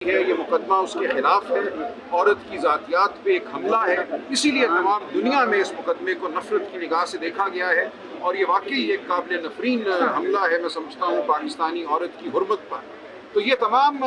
ہے یہ مقدمہ اس کے خلاف ہے، عورت کی ذاتیات پہ ایک حملہ ہے، اسی لیے تمام دنیا میں اس مقدمے کو نفرت کی نگاہ سے دیکھا گیا ہے اور یہ واقعی ایک قابل نفرین حملہ ہے میں سمجھتا ہوں پاکستانی عورت کی حرمت پر۔ تو یہ تمام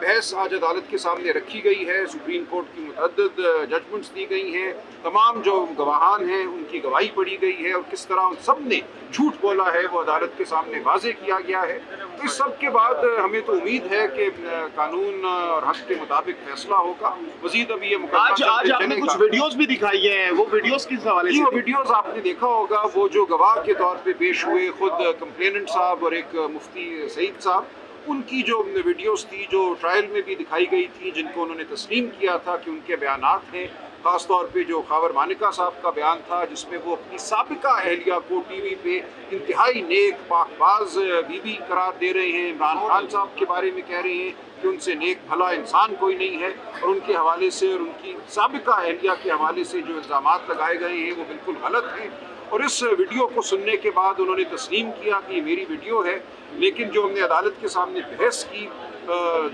بحث آج عدالت کے سامنے رکھی گئی ہے، سپریم کورٹ کی متعدد ججمنٹس دی گئی ہیں، تمام جو گواہان ہیں ان کی گواہی پڑھی گئی ہے اور کس طرح ان سب نے جھوٹ بولا ہے وہ عدالت کے سامنے واضح کیا گیا ہے۔ اس سب کے بعد ہمیں تو امید ہے کہ قانون اور حق کے مطابق فیصلہ ہوگا۔ مزید ابھی یہ آج آپ نے کچھ ویڈیوز بھی دکھائی ہیں، وہ ویڈیوز کس حوالے سے؟ وہ ویڈیوز آپ نے دیکھا ہوگا، وہ جو گواہ کے طور پہ پیش ہوئے خود کمپلیننٹ صاحب اور ایک مفتی سعید صاحب، ان کی جو ویڈیوز تھی جو ٹرائل میں بھی دکھائی گئی تھی، جن کو انہوں نے تسلیم کیا تھا کہ ان کے بیانات ہیں، خاص طور پہ جو خاور مانکا صاحب کا بیان تھا جس میں وہ اپنی سابقہ اہلیہ کو ٹی وی پہ انتہائی نیک پاک باز بیوی قرار دے رہے ہیں، عمران خان صاحب کے بارے میں کہہ رہے ہیں کہ ان سے نیک بھلا انسان کوئی نہیں ہے، اور ان کے حوالے سے اور ان کی سابقہ اہلیہ کے حوالے سے جو الزامات لگائے گئے ہیں وہ بالکل غلط ہیں۔ اور اس ویڈیو کو سننے کے بعد انہوں نے تسلیم کیا کہ یہ میری ویڈیو ہے، لیکن جو ہم نے عدالت کے سامنے بحث کی،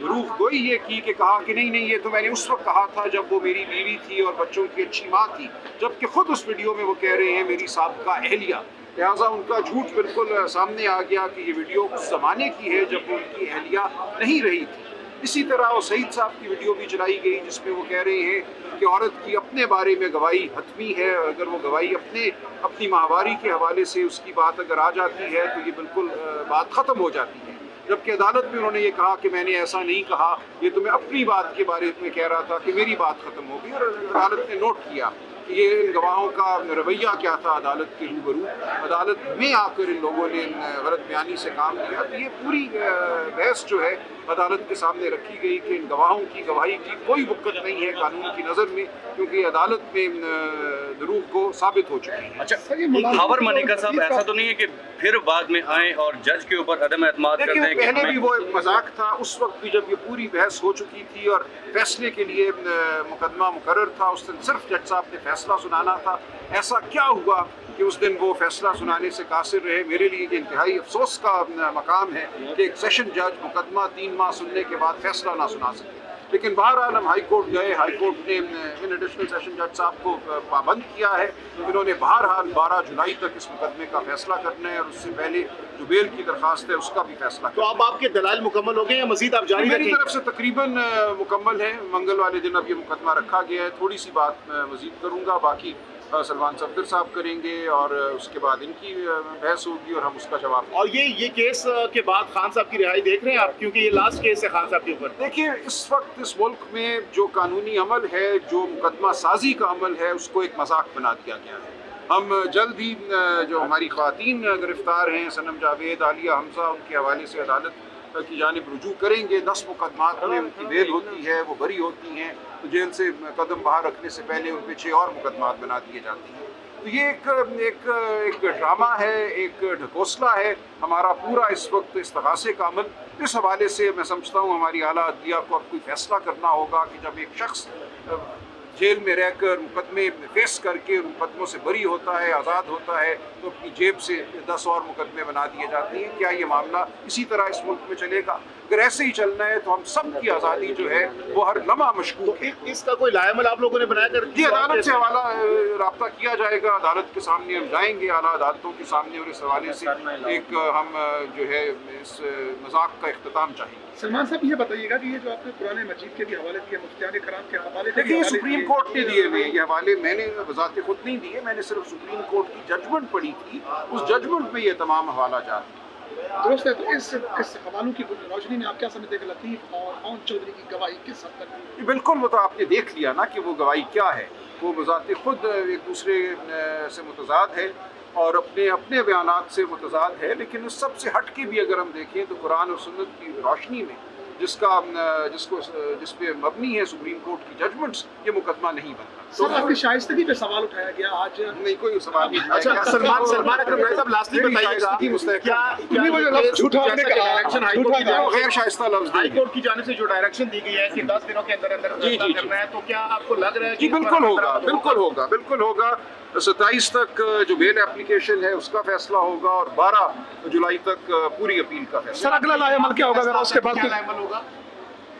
دروغ گوئی یہ کی کہ کہا کہ نہیں یہ تو میں نے اس وقت کہا تھا جب وہ میری بیوی تھی اور بچوں کی اچھی ماں تھی، جبکہ خود اس ویڈیو میں وہ کہہ رہے ہیں میری سابقہ اہلیہ۔ لہٰذا ان کا جھوٹ بالکل سامنے آ گیا کہ یہ ویڈیو اس زمانے کی ہے جب وہ ان کی اہلیہ نہیں رہی تھی۔ اسی طرح وہ سعید صاحب کی ویڈیو بھی چلائی گئی جس میں وہ کہہ رہے ہیں کہ عورت کی اپنے بارے میں گواہی حتمی ہے، اگر وہ گواہی اپنی ماہواری کے حوالے سے اس کی بات اگر آ جاتی ہے تو یہ بالکل بات ختم ہو جاتی ہے، جبکہ عدالت میں انہوں نے یہ کہا کہ میں نے ایسا نہیں کہا، یہ تو میں اپنی بات کے بارے میں کہہ رہا تھا کہ میری بات ختم ہو گئی۔ اور عدالت نے نوٹ کیا کہ یہ ان گواہوں کا رویہ کیا تھا عدالت کے روبرو، عدالت میں آ کر ان لوگوں نے غلط بیانی سے کام کیا۔ تو یہ پوری بحث جو ہے عدالت کے سامنے رکھی گئی کہ ان گواہوں کی گواہی کی کوئی وقت نہیں ہے قانون کی نظر میں، کیونکہ عدالت میں دروغ کو ثابت ہو چکی ہے۔ اچھا، خاور مانکا صاحب ایسا تو نہیں ہے کہ پھر بعد میں آئیں اور جج کے اوپر عدم اعتماد کر دیں؟ پہلے بھی وہ ایک مذاق تھا، اس وقت بھی جب یہ پوری بحث ہو چکی تھی اور فیصلے کے لیے مقدمہ مقرر تھا، اس دن صرف جج صاحب نے فیصلہ سنانا تھا۔ ایسا کیا ہوا کہ اس دن وہ فیصلہ سنانے سے قاصر رہے؟ میرے لیے یہ انتہائی افسوس کا مقام ہے کہ ایک سیشن جج مقدمہ 3 ماہ سننے کے بعد فیصلہ نہ سنا سکے۔ لیکن بہرحال ہم ہائی کورٹ گئے، ہائی کورٹ نے ان ایڈیشنل سیشن جج صاحب کو پابند کیا ہے، انہوں نے بہرحال 12 جولائی تک اس مقدمے کا فیصلہ کرنا ہے اور اس سے پہلے جو بیل کی درخواست ہے اس کا بھی فیصلہ کرنا ہے۔ تو اب آپ کے دلائل مکمل ہو گئے یا مزید آپ جاری رکھیں؟ میری طرف سے تقریباً مکمل ہے، منگل والے دن اب یہ مقدمہ رکھا گیا ہے، تھوڑی سی بات مزید کروں گا، باقی سلمان صفدر صاحب کریں گے اور اس کے بعد ان کی بحث ہوگی اور ہم اس کا جواب دیں گے۔ اور یہ کیس کے بعد خان صاحب کی رہائی دیکھ رہے ہیں آپ، کیونکہ یہ لاسٹ کیس ہے خان صاحب کے اوپر؟ دیکھیے، اس وقت اس ملک میں جو قانونی عمل ہے، جو مقدمہ سازی کا عمل ہے، اس کو ایک مذاق بنا دیا گیا ہے۔ ہم جلد ہی جو ہماری خواتین گرفتار ہیں، صنم جاوید، عالیہ حمزہ، ان کے حوالے سے عدالت کی جانب رجوع کریں گے۔ 10 مقدمات میں ان کی بیل ہوتی ہے، وہ بری ہوتی ہیں، تو جیل سے قدم باہر رکھنے سے پہلے ان پہ 6 اور مقدمات بنا دیے جاتے ہیں۔ تو یہ ایک ڈرامہ ہے، ایک ڈھکوسلا ہے ہمارا پورا اس وقت استغاثے کا عمل۔ اس حوالے سے میں سمجھتا ہوں ہماری اعلیٰ عدلیہ کو اب کوئی فیصلہ کرنا ہوگا کہ جب ایک شخص جیل میں رہ کر مقدمے فیس کر کے مقدموں سے بری ہوتا ہے، آزاد ہوتا ہے، تو اپنی جیب سے 10 اور مقدمے بنا دیے جاتے ہیں۔ کیا یہ معاملہ اسی طرح اس ملک میں چلے گا؟ اگر ایسے ہی چلنا ہے تو ہم سب کی آزادی جو ہے وہ ہر لمحہ مشکوک ہے۔ اس کا کوئی لائحہ عمل آپ لوگوں نے بنایا کر؟ جی، عدالت سے حوالہ رابطہ کیا جائے گا، عدالت کے سامنے ہم جائیں گے، اعلیٰ عدالتوں کے سامنے، اور اس حوالے سے ایک ہم جو ہے اس مذاق کا اختتام چاہیں گے۔ سلمان صاحب یہ بتائیے گا کہ یہ جو آپ نے قرآن مجید کے بھی حوالے دیے، مفتیان کرام کے حوالے دیکھیے، سپریم کورٹ نے دیے ہوئے یہ حوالے، میں نے بذات خود نہیں دیے، میں نے صرف سپریم کورٹ کی ججمنٹ پڑھی تھی، اس ججمنٹ میں یہ تمام حوالہ جات ہیں۔ درست ہے، تو اس حوالوں کی روشنی میں آپ کیا سمجھتے ہیں کہ لطیف اور اون چودھری کی گواہی کس حد تک؟ بالکل، وہ تو آپ نے دیکھ لیا نا کہ وہ گواہی کیا ہے، وہ بذات خود ایک دوسرے سے متضاد ہے اور اپنے بیانات سے متضاد ہے، لیکن اس سب سے ہٹ کے بھی اگر ہم دیکھیں تو قرآن اور سنت کی روشنی میں جس پہ مبنی ہے سپریم کورٹ کی ججمنٹس، یہ مقدمہ نہیں بنتا۔ سر، آپ کی شائستگی پہ سوال اٹھایا گیا آج؟ نہیں، کوئی سوال نہیں۔ اچھا، سلمان اکرم بھائی صاحب لاسٹلی بتائیے گا، غیر شائستہ لفظ ہائی کورٹ کی جانب سے جو ڈائریکشن دی گئی ہے کہ 10 دنوں کے اندر فیصلہ کرنا ہے، تو کیا آپ کو لگ رہا ہے؟ جی بالکل ہوگا۔ 27 تک جو بیل اپلیکیشن ہے اس کا فیصلہ ہوگا اور 12 جولائی تک پوری اپیل کا فیصلہ۔ سر، اگلا لائحہ عمل کیا ہوگا اگر اس کے بعد کیا عمل ہوگا؟